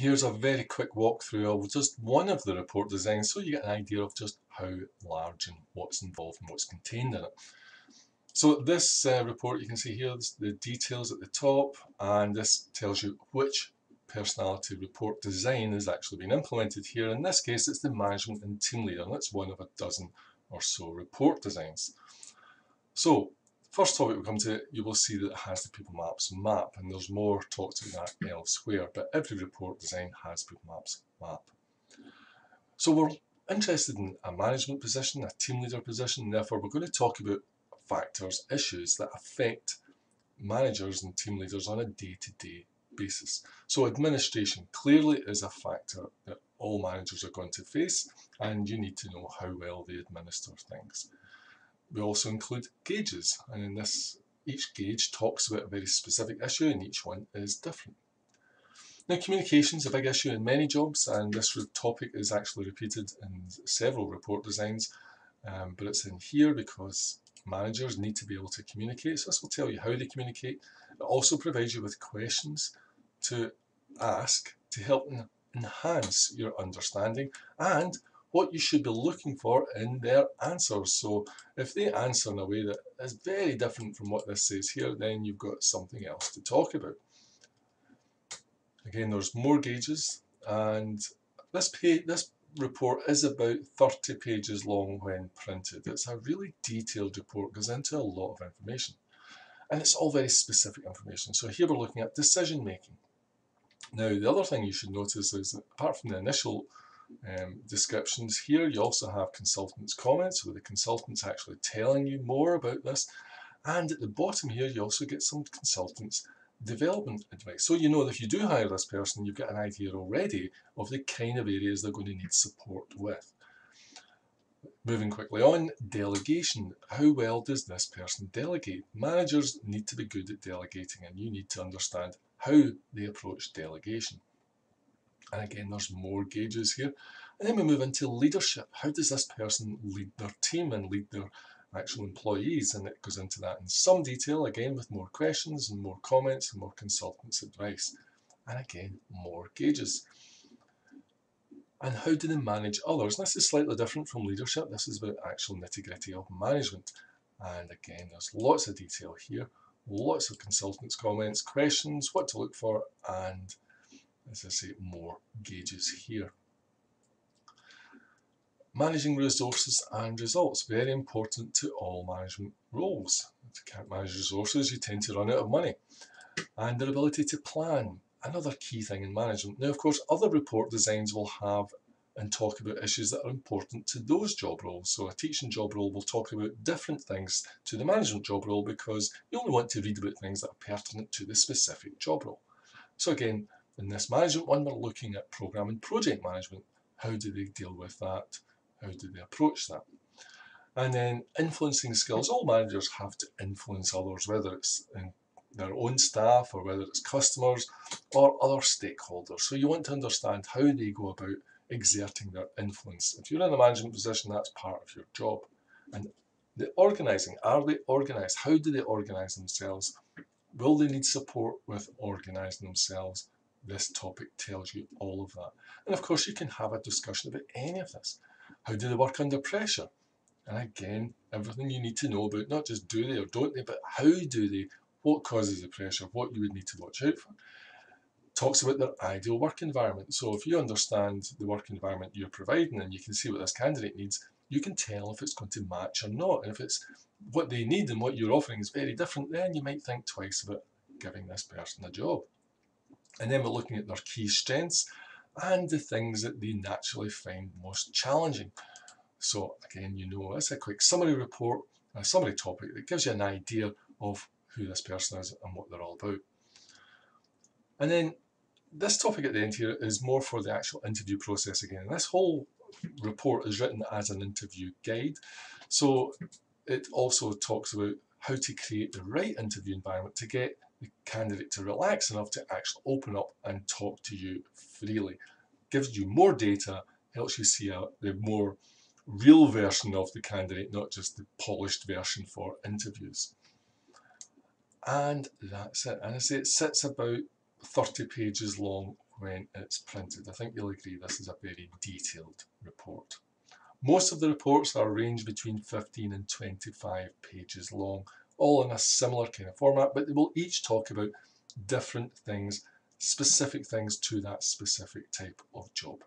Here's a very quick walkthrough of just one of the report designs so you get an idea of just how large and what's involved and what's contained in it. So this report, you can see here the details at the top, and this tells you which personality report design is actually being implemented here. In this case, it's the management and team leader, and it's one of a dozen or so report designs. So first topic we come to, you will see that it has the People Maps map, and there's more talked about that elsewhere, but every report design has People Maps map. So we're interested in a management position, a team leader position, and therefore we're going to talk about factors, issues that affect managers and team leaders on a day-to-day basis. So administration clearly is a factor that all managers are going to face, and you need to know how well they administer things. We also include gauges, and in this, each gauge talks about a very specific issue, and each one is different. Now, communication is a big issue in many jobs, and this topic is actually repeated in several report designs, but it's in here because managers need to be able to communicate. So this will tell you how they communicate. It also provides you with questions to ask to help enhance your understanding and what you should be looking for in their answers. So if they answer in a way that is very different from what this says here, then you've got something else to talk about. Again, there's more gauges, and this report is about 30 pages long when printed. It's a really detailed report, goes into a lot of information, and it's all very specific information. So here we're looking at decision making. Now, the other thing you should notice is that apart from the initial descriptions here, you also have consultants' comments, where the consultants actually telling you more about this. And at the bottom here, you also get some consultants' development advice. So you know that if you do hire this person, you've got an idea already of the kind of areas they're going to need support with. Moving quickly on, delegation. How well does this person delegate? Managers need to be good at delegating, and you need to understand how they approach delegation. And again, there's more gauges here. And then we move into leadership. How does this person lead their team and lead their actual employees? And it goes into that in some detail, again, with more questions and more comments and more consultants' advice. And again, more gauges. And how do they manage others? And this is slightly different from leadership. This is about actual nitty-gritty of management. And again, there's lots of detail here, lots of consultants' comments, questions, what to look for, and as I say, more gauges here. Managing resources and results, very important to all management roles. If you can't manage resources, you tend to run out of money. And their ability to plan, another key thing in management. Now, of course, other report designs will have and talk about issues that are important to those job roles. So a teaching job role will talk about different things to the management job role because you only want to read about things that are pertinent to the specific job role. So again, in this management one, we're looking at program and project management. How do they deal with that? How do they approach that? And then influencing skills. All managers have to influence others, whether it's in their own staff or whether it's customers or other stakeholders. So you want to understand how they go about exerting their influence. If you're in a management position, that's part of your job. And the organising, are they organised? How do they organise themselves? Will they need support with organising themselves? This topic tells you all of that. And of course, you can have a discussion about any of this. How do they work under pressure? And again, everything you need to know about not just do they or don't they, but how do they, what causes the pressure, what you would need to watch out for. Talks about their ideal work environment. So if you understand the work environment you're providing and you can see what this candidate needs, you can tell if it's going to match or not. And if it's what they need and what you're offering is very different, then you might think twice about giving this person a job. And then we're looking at their key strengths and the things that they naturally find most challenging. So again, you know, it's a quick summary report, a summary topic that gives you an idea of who this person is and what they're all about. And then this topic at the end here is more for the actual interview process again. And this whole report is written as an interview guide. So it also talks about how to create the right interview environment to get the candidate to relax enough to actually open up and talk to you freely. Gives you more data, helps you see the more real version of the candidate, not just the polished version for interviews. And that's it. And I say it sits about 30 pages long when it's printed. I think you'll agree this is a very detailed report. Most of the reports are ranged between 15 and 25 pages long, all in a similar kind of format, but they will each talk about different things, specific things to that specific type of job.